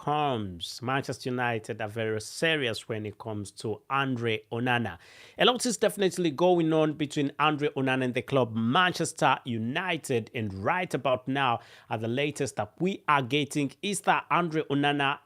comes. Manchester United are very serious when it comes to Andre Onana. A lot is definitely going on between Andre Onana and the club Manchester United. And right about now, at the latest that we are getting is that Andre Onana,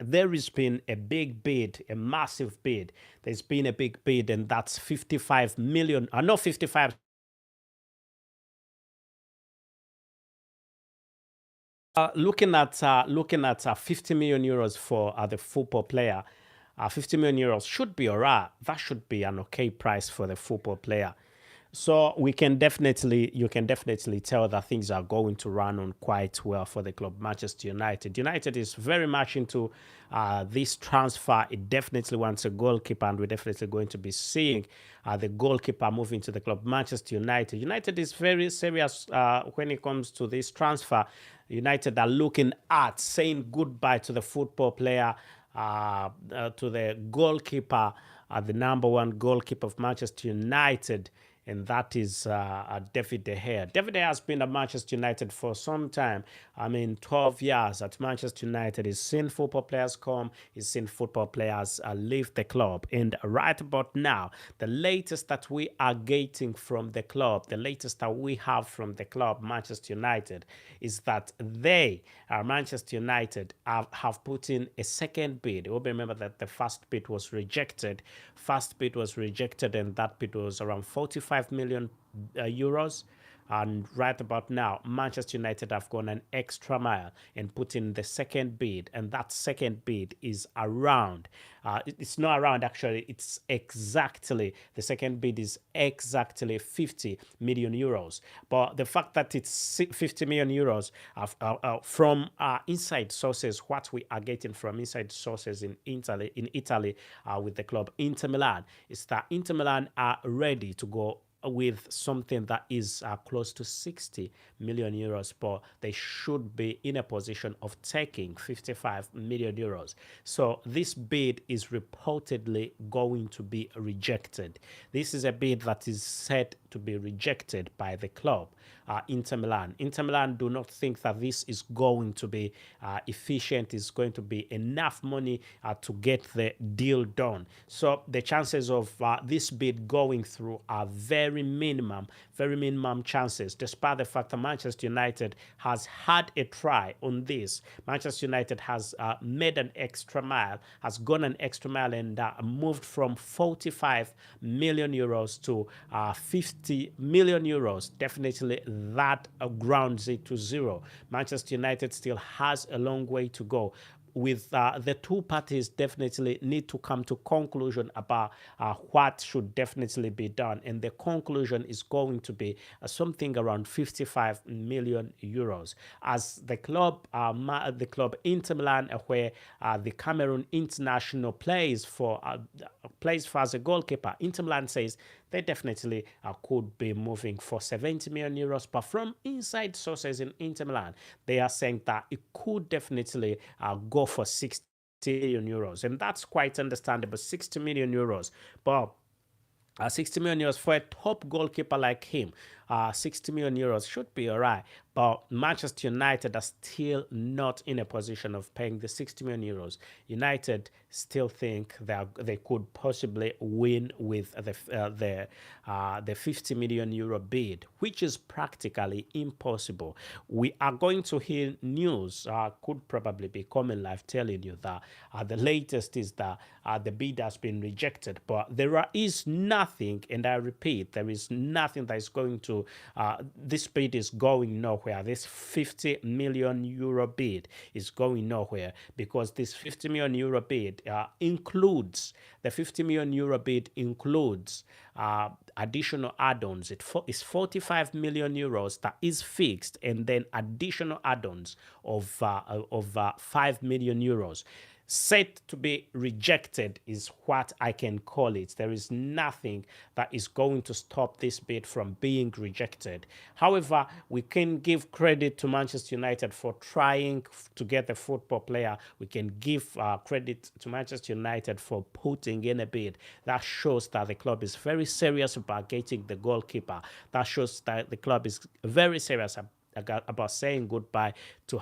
there has been a big bid, a massive bid. There's been a big bid, and that's 55 million, not 55. Looking at 50 million euros for the football player, 50 million euros should be alright. That should be an okay price for the football player. So you can definitely tell that things are going to run on quite well for the club Manchester United. United is very much into this transfer. It definitely wants a goalkeeper, and we're definitely going to be seeing the goalkeeper moving to the club Manchester United. United is very serious when it comes to this transfer. United are looking at saying goodbye to the football player, to the goalkeeper, the number one goalkeeper of Manchester United, and that is David De Gea. David De Gea has been at Manchester United for some time. I mean, 12 years at Manchester United. He's seen football players come, he's seen football players leave the club. And right about now, the latest that we are getting from the club, the latest that we have from the club, Manchester United, is that Manchester United, have put in a second bid. You will remember that the first bid was rejected. And that bid was around 45 million euros. And right about now, Manchester United have gone an extra mile and put in the second bid. And that second bid is around, it's not around actually, it's exactly, the second bid is exactly 50 million euros. But the fact that it's 50 million euros from inside sources, what we are getting from inside sources in Italy with the club Inter Milan, is that Inter Milan are ready to go with something that is close to 60 million euros, but they should be in a position of taking 55 million euros. So this bid is reportedly going to be rejected. This is a bid that is said to be rejected by the club, Inter Milan. Inter Milan do not think that this is going to be efficient, is going to be enough money to get the deal done. So the chances of this bid going through are very minimum chances, despite the fact that Manchester United has had a try on this. Manchester United has made an extra mile, has gone an extra mile, and moved from 45 million euros to 50 million euros. Definitely that grounds it to zero. Manchester United still has a long way to go. With the two parties definitely need to come to conclusion about what should definitely be done, and the conclusion is going to be something around 55 million euros. As the club Inter Milan, where the Cameroon international plays for as a goalkeeper, Inter Milan says they definitely could be moving for 70 million euros. But from inside sources in Inter Milan, they are saying that it could definitely go for 60 million euros. And that's quite understandable, 60 million euros. But 60 million euros for a top goalkeeper like him, 60 million euros should be all right. But Manchester United are still not in a position of paying the 60 million euros. United still think that they could possibly win with the 50 million euro bid, which is practically impossible. We are going to hear news, could probably be coming live, telling you that the latest is that the bid has been rejected. But there is nothing, and I repeat, there is nothing that is going to, this bid is going nowhere. This 50 million euro bid is going nowhere, because this 50 million euro bid includes, the 50 million euro bid includes additional add-ons. It's 45 million euros that is fixed, and then additional add-ons of 5 million euros. Set to be rejected is what I can call it. There is nothing that is going to stop this bid from being rejected. However, we can give credit to Manchester United for trying to get the football player. We can give credit to Manchester United for putting in a bid. That shows that the club is very serious about getting the goalkeeper. That shows that the club is very serious about saying goodbye to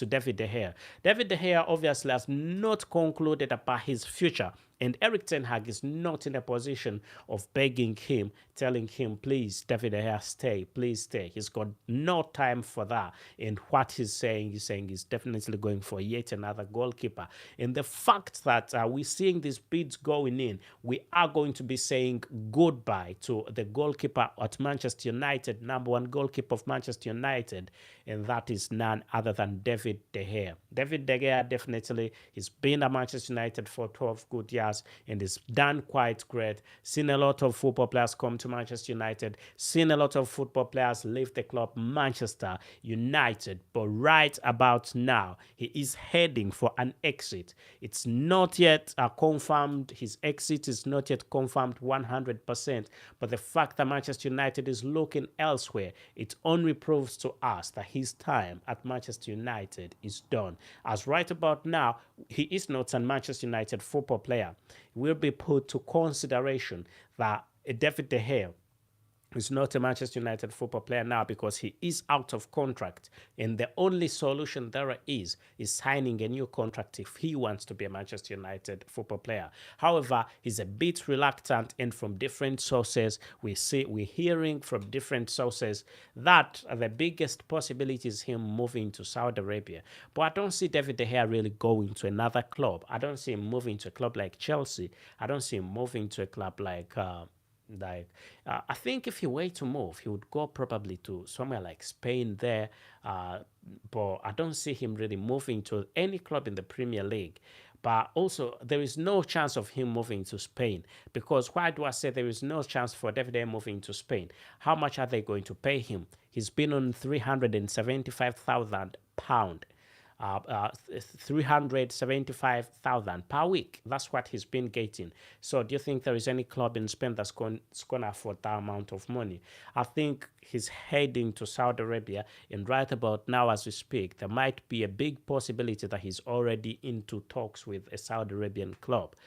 David De Gea. David De Gea obviously has not concluded about his future, and Eric Ten Hag is not in a position of begging him, telling him, please, David De Gea, stay, please stay. He's got no time for that. And what he's saying he's definitely going for yet another goalkeeper. And the fact that we're seeing these bids going in, we are going to be saying goodbye to the goalkeeper at Manchester United, number one goalkeeper of Manchester United, and that is none other than David De Gea. David De Gea definitely, he's been at Manchester United for 12 good years and he's done quite great. Seen a lot of football players come to Manchester United, seen a lot of football players leave the club Manchester United, but right about now, he is heading for an exit. It's not yet confirmed. His exit is not yet confirmed 100%, but the fact that Manchester United is looking elsewhere, it only proves to us that his time at Manchester United is done. As right about now, he is not a Manchester United football player. It will be put to consideration that David De Gea is not a Manchester United football player now because he is out of contract. And the only solution there is signing a new contract if he wants to be a Manchester United football player. However, he's a bit reluctant, and from different sources, we're hearing from different sources that the biggest possibility is him moving to Saudi Arabia. But I don't see David De Gea really going to another club. I don't see him moving to a club like Chelsea. I don't see him moving to a club I think if he were to move, he would go probably to somewhere like Spain there. But I don't see him really moving to any club in the Premier League. But also, there is no chance of him moving to Spain, because why do I say there is no chance for David De Gea moving to Spain? How much are they going to pay him? He's been on £375,000. 375,000 per week. That's what he's been getting. So do you think there is any club in Spain that's going to afford that amount of money? I think he's heading to Saudi Arabia, and right about now as we speak, there might be a big possibility that he's already into talks with a Saudi Arabian club.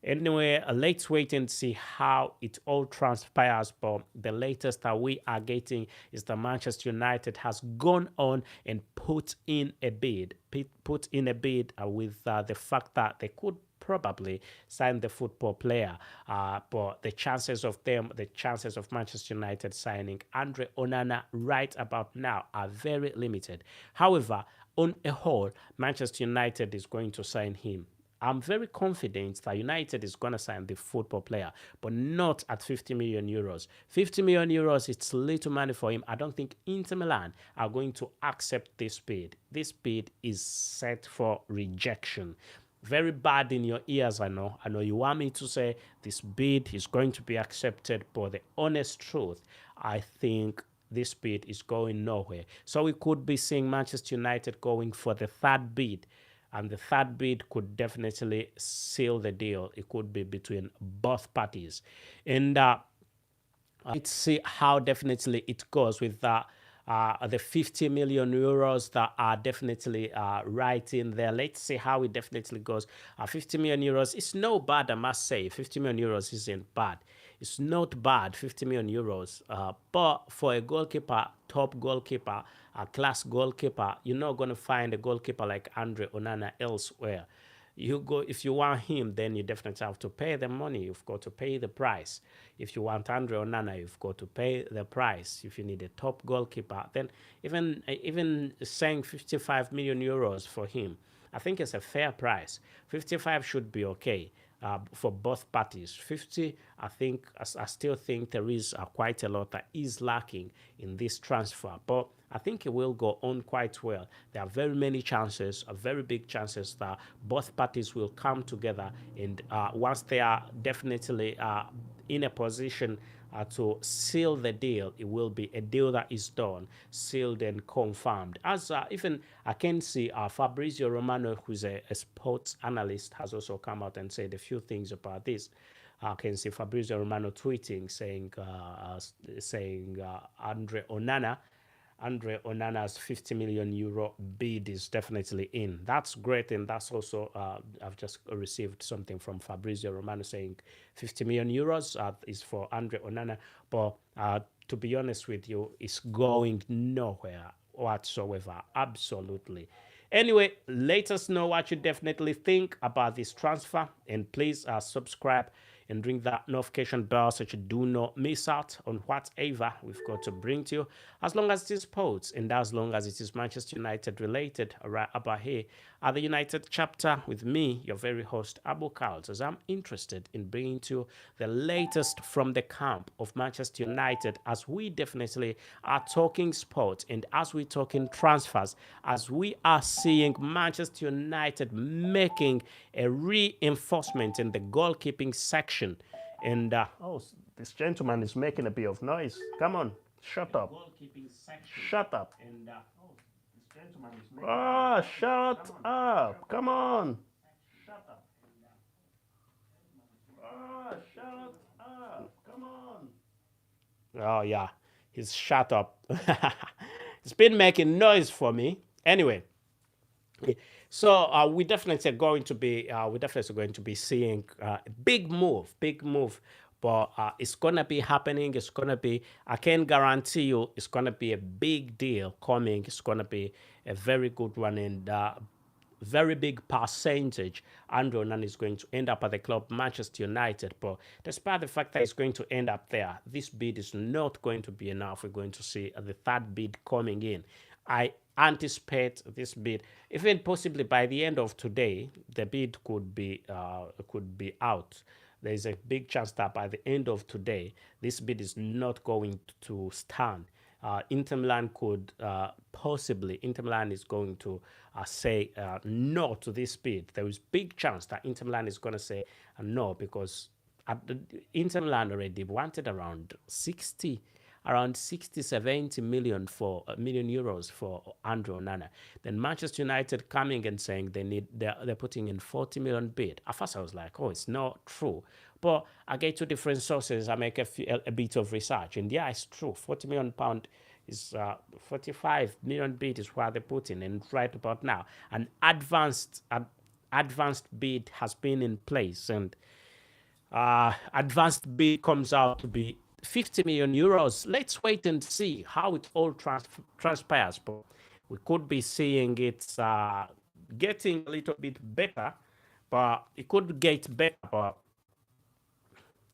Anyway, let's wait and see how it all transpires. But the latest that we are getting is that Manchester United has gone on and put in a bid. With the fact that they could probably sign the football player. But the chances of Manchester United signing Andre Onana right about now are very limited. However, on a whole, Manchester United is going to sign him. I'm very confident that United is going to sign the football player, but not at 50 million euros. 50 million euros, it's little money for him. I don't think Inter Milan are going to accept this bid. This bid is set for rejection. Very bad in your ears, I know. I know you want me to say this bid is going to be accepted, but the honest truth, I think this bid is going nowhere. So we could be seeing Manchester United going for the third bid. And the third bid could definitely seal the deal. It could be between both parties. And let's see how definitely it goes with the 50 million euros that are definitely right in there. Let's see how it definitely goes. 50 million euros is no bad, I must say. 50 million euros isn't bad. It's not bad, 50 million euros. But for a goalkeeper, top goalkeeper, a class goalkeeper, you're not going to find a goalkeeper like Andre Onana elsewhere. If you want him, then you definitely have to pay the money. You've got to pay the price. If you want Andre Onana, you've got to pay the price. If you need a top goalkeeper, then even saying 55 million euros for him, I think it's a fair price. 55 should be okay. For both parties. 50, I still think there is quite a lot that is lacking in this transfer, but I think it will go on quite well. There are very many chances, very big chances that both parties will come together, and once they are definitely in a position to seal the deal, it will be a deal that is done, sealed and confirmed. As even I can see Fabrizio Romano, who's a sports analyst, has also come out and said a few things about this. I can see Fabrizio Romano tweeting saying Andre Onana's 50 million euro bid is definitely in. That's great, and that's also I've just received something from Fabrizio Romano saying 50 million euros is for Andre Onana. But to be honest with you, is going nowhere whatsoever. Absolutely. Anyway, let us know what you definitely think about this transfer, and please subscribe and ring that notification bell so you do not miss out on whatever we've got to bring to you, as long as it is sports and as long as it is Manchester United related. Right about here at the United chapter with me, your very host Abu KALS, as I'm interested in bringing to you the latest from the camp of Manchester United, as we definitely are talking sports and as we're talking transfers, as we are seeing Manchester United making a reinforcement in the goalkeeping section. And oh, this gentleman is making a bit of noise. Come on, shut up. Shut up. And oh, this gentleman is making. Oh, shut up. Come on. Shut up. Oh, shut up. Come on. Oh, yeah. He's shut up. He's been making noise for me. Anyway, so we're definitely going to be seeing a big move, but it's gonna be happening. It's gonna be, I can guarantee you, it's gonna be a big deal coming. It's gonna be a very good one, and very big percentage Andrew Onana is going to end up at the club Manchester United. But despite the fact that he's going to end up there, this bid is not going to be enough. We're going to see the third bid coming in. I anticipate this bid, even possibly by the end of today, the bid could be out. There is a big chance that by the end of today, this bid is not going to stand. Inter Milan could possibly, Inter Milan is going to say no to this bid. There is big chance that Inter Milan is going to say no, because Inter Milan already wanted around 70 million for million euros for Andrew Onana. Then Manchester United coming and saying they're putting in 40 million bid. At first I was like, oh, it's not true. But I get two different sources. I make a bit of research, and yeah, it's true. 40 million pound is 45 million bid is what they put in, and right about now, an advanced bid has been in place, and advanced bid comes out to be 50 million euros. Let's wait and see how it all transpires. But we could be seeing it getting a little bit better, but it could get better. But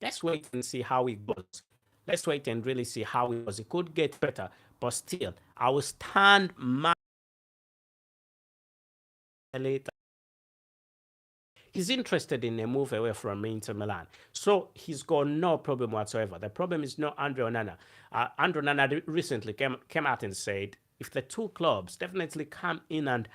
let's wait and see how it goes. Let's wait and really see how it goes. It could get better, but still, I will stand my later. He's interested in a move away from Inter Milan. So he's got no problem whatsoever. The problem is not Andre Onana. Andre Onana recently came out and said, if the two clubs definitely come in and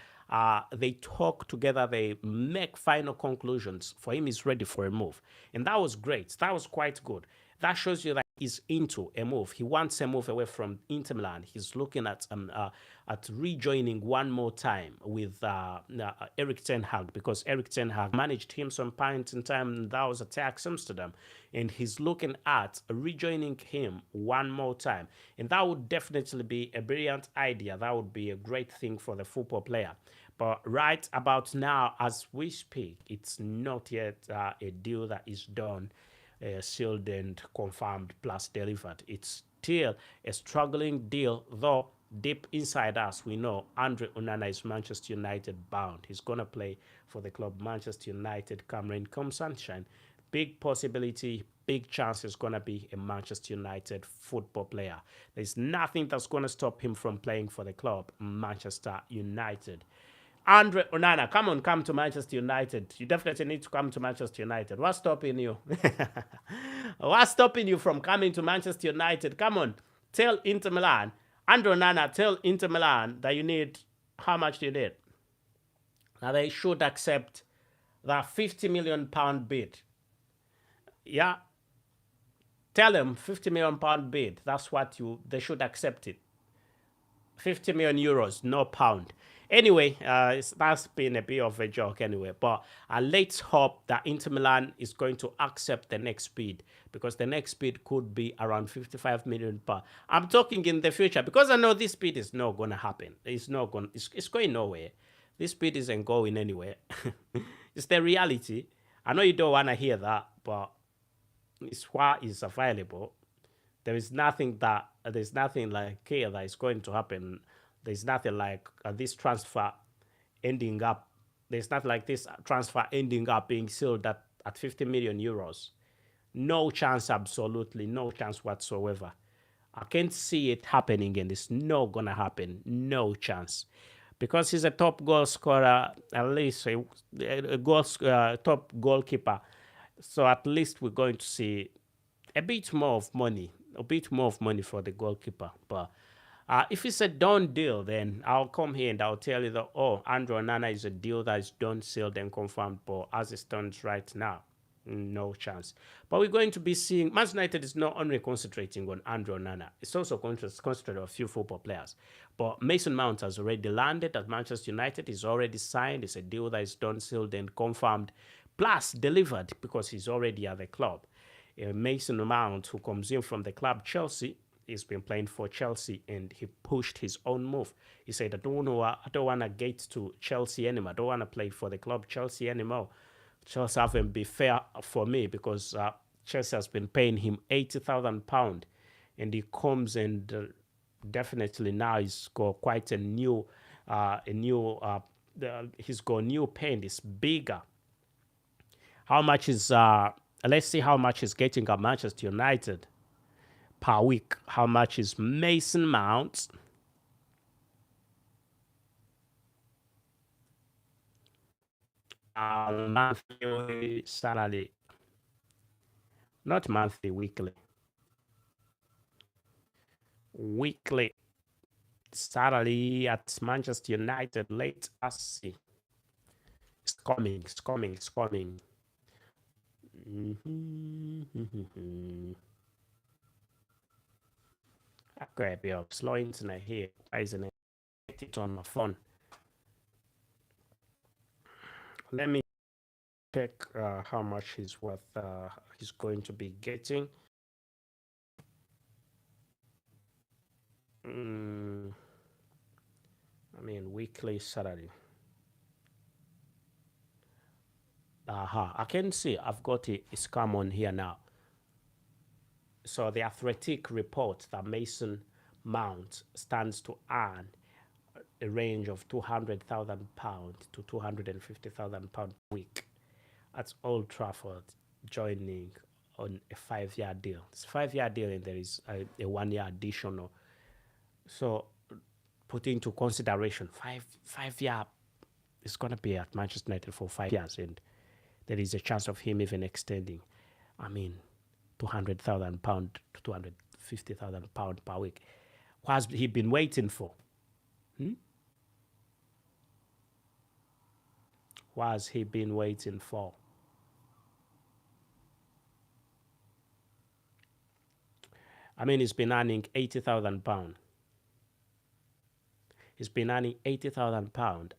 they talk together, they make final conclusions, for him, he's ready for a move. And that was great. That was quite good. That shows you that he's into a move. He wants a move away from Inter Milan. He's looking at rejoining one more time with Erik ten Hag, because Erik ten Hag managed him some points in time. That was at Ajax Amsterdam, and he's looking at rejoining him one more time. And that would definitely be a brilliant idea. That would be a great thing for the football player. But right about now, as we speak, it's not yet a deal that is done, sealed and confirmed plus delivered. It's still a struggling deal, though deep inside us we know Andre Onana is Manchester United bound. He's going to play for the club Manchester United, come rain come sunshine. Big possibility, big chance is going to be a Manchester United football player. There's nothing that's going to stop him from playing for the club Manchester United. Andre Onana, come to Manchester United. You definitely need to come to Manchester United. What's stopping you? What's stopping you from coming to Manchester United? Come on, tell Inter Milan. Andre Onana, tell Inter Milan that you need, how much do you need? Now they should accept that 50 million pound bid. Yeah, tell them 50 million pound bid. That's what they should accept it. 50 million euros, no pound. Anyway, that's been a bit of a joke anyway, but let's hope that Inter Milan is going to accept the next bid, because the next bid could be around 55 million pounds. I'm talking in the future, because I know this bid is not going to happen. It's going nowhere. This bid isn't going anywhere. It's the reality. I know you don't want to hear that, but it's what is available. There's nothing like here that is going to happen. There's nothing like this transfer ending up. There's nothing like this transfer ending up being sold at 50 million euros. No chance, absolutely no chance whatsoever. I can't see it happening, and it's not gonna happen. No chance, because he's a top goal scorer, at least top goalkeeper. So at least we're going to see a bit more of money, for the goalkeeper. But if it's a done deal, then I'll come here and I'll tell you that, oh, Andrew Onana is a deal that is done, sealed, and confirmed. But as it stands right now, no chance. But we're going to be seeing Manchester United is not only concentrating on Andrew Onana, it's also concentrating on a few football players. But Mason Mount has already landed at Manchester United. He's already signed. It's a deal that is done, sealed, and confirmed, plus delivered because he's already at the club. Mason Mount, who comes in from the club Chelsea, he's been playing for Chelsea, and he pushed his own move. He said, I don't want to get to Chelsea anymore. I don't want to play for the club Chelsea anymore. Chelsea haven't been fair for me, because Chelsea has been paying him £80,000, and he comes and definitely now he's got quite he's got new paint. It's bigger. How much is let's see how much is getting at Manchester United per week. How much is Mason Mount? Monthly salary. Not monthly, weekly. Weekly salary at Manchester United. Let us see. It's coming, it's coming, it's coming. Okay, a bit of slow internet here. Why isn't it on my phone? Let me check how much he's worth. He's going to be getting. I mean, weekly salary. I can see I've got a scam on here now. So the Athletic report that Mason Mount stands to earn a range of £200,000 to £250,000 per week. That's Old Trafford, joining on a 5-year deal. It's a 5-year deal, and there is a 1-year additional. So put into consideration, five-year is going to be at Manchester United for 5 years, and there is a chance of him even extending. I mean, £200,000 to £250,000 per week. What has he been waiting for? What has he been waiting for? I mean, he's been earning £80,000. He's been earning £80,000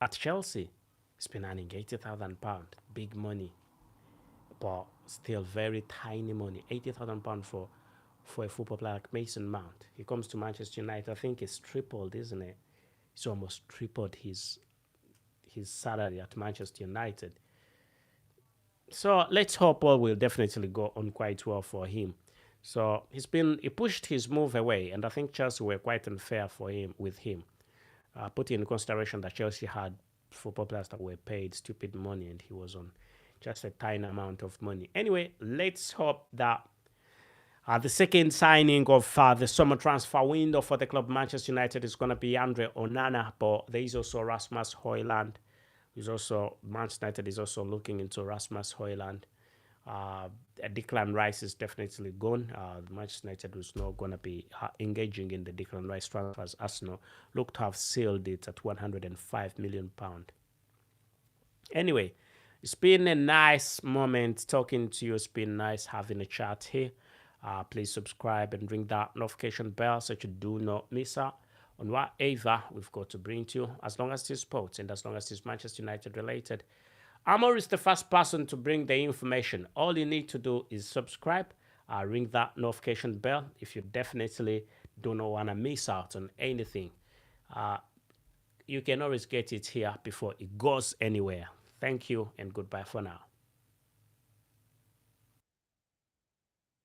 at Chelsea. He's been earning £80,000. Big money, but still very tiny money. £80,000 for a football player like Mason Mount. He comes to Manchester United. I think it's tripled, isn't it? It's almost tripled his salary at Manchester United. So let's hope all will definitely go on quite well for him. So he pushed his move away, and I think Chelsea were quite unfair with him. Put in consideration that Chelsea had football players that were paid stupid money, and he was on just a tiny amount of money. Anyway, let's hope that the second signing of the summer transfer window for the club Manchester United is going to be Andre Onana, but there is also Rasmus Højlund. Manchester United is also looking into Rasmus Højlund. Declan Rice is definitely gone. Manchester United was not going to be engaging in the Declan Rice transfer, as Arsenal look to have sealed it at £105 million. Anyway, it's been a nice moment talking to you. It's been nice having a chat here. Please subscribe and ring that notification bell so you do not miss out on whatever we've got to bring to you, as long as it's sports and as long as it's Manchester United related. I'm always the first person to bring the information. All you need to do is subscribe, ring that notification bell if you definitely do not want to miss out on anything. You can always get it here before it goes anywhere. Thank you and goodbye for now.